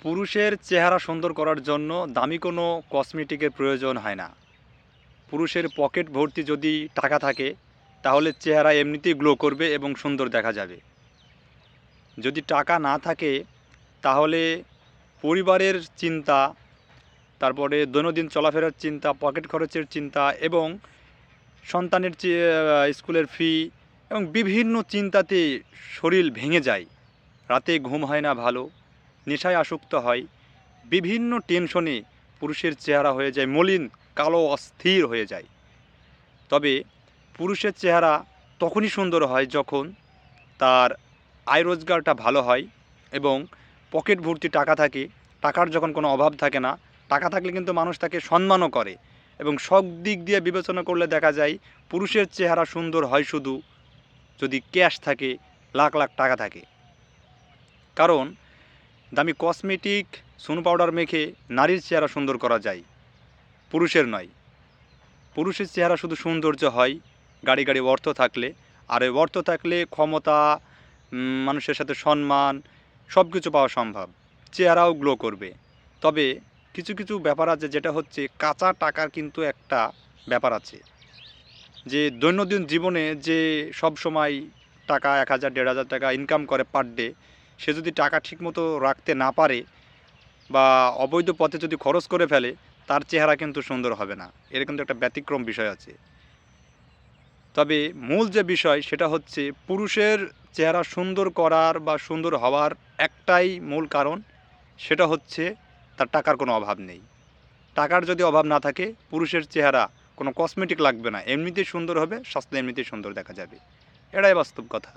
পুরুষের চেহারা সুন্দর করার জন্য দামি কোনো কসমেটিকের প্রয়োজন হয় না। পুরুষের পকেট ভর্তি যদি টাকা থাকে তাহলে চেহারা এমনিতেই গ্লো করবে এবং সুন্দর দেখা যাবে। যদি টাকা না থাকে তাহলে পরিবারের চিন্তা, তারপরে দৈনন্দিন চলাফেরার চিন্তা, পকেট খরচের চিন্তা এবং সন্তানের স্কুলের ফি এবং বিভিন্ন চিন্তাতে শরীর ভেঙে যায়। রাতে ঘুম হয় না ভালো, নেশায় আসক্ত হয়, বিভিন্ন টেনশনে পুরুষের চেহারা হয়ে যায় মলিন, কালো, অস্থির হয়ে যায়। তবে পুরুষের চেহারা তখনই সুন্দর হয় যখন তার আয় রোজগারটা ভালো হয় এবং পকেট ভর্তি টাকা থাকে। টাকার যখন কোনো অভাব থাকে না, টাকা থাকলে কিন্তু মানুষ তাকে সম্মানও করে এবং সব দিক দিয়ে বিবেচনা করলে দেখা যায় পুরুষের চেহারা সুন্দর হয় শুধু যদি ক্যাশ থাকে, লাখ লাখ টাকা থাকে। কারণ দামি কসমেটিক, সোনো পাউডার মেখে নারীর চেহারা সুন্দর করা যায়, পুরুষের নয়। পুরুষের চেহারা শুধু সৌন্দর্য হয় গাড়ি গাড়ি অর্থ থাকলে, আর এই অর্থ থাকলে ক্ষমতা, মানুষের সাথে সম্মান, সব কিছু পাওয়া সম্ভব, চেহারাও গ্লো করবে। তবে কিছু কিছু ব্যাপার আছে, যেটা হচ্ছে কাঁচা টাকার কিন্তু একটা ব্যাপার আছে, যে দৈনন্দিন জীবনে যে সব সময় টাকা 1,000 1,500 টাকা ইনকাম করে পার ডে, সে যদি টাকা ঠিকমতো রাখতে না পারে বা অবৈধ পথে যদি খরচ করে ফেলে, তার চেহারা কিন্তু সুন্দর হবে না। এর কিন্তু একটা ব্যতিক্রম বিষয় আছে। তবে মূল যে বিষয় সেটা হচ্ছে পুরুষের চেহারা সুন্দর করার বা সুন্দর হওয়ার একটাই মূল কারণ, সেটা হচ্ছে তার টাকার কোনো অভাব নেই। টাকার যদি অভাব না থাকে, পুরুষের চেহারা কোনো কসমেটিক লাগবে না, এমনিতেই সুন্দর হবে, স্বাস্থ্য এমনিতেই সুন্দর দেখা যাবে। এটাই বাস্তব কথা।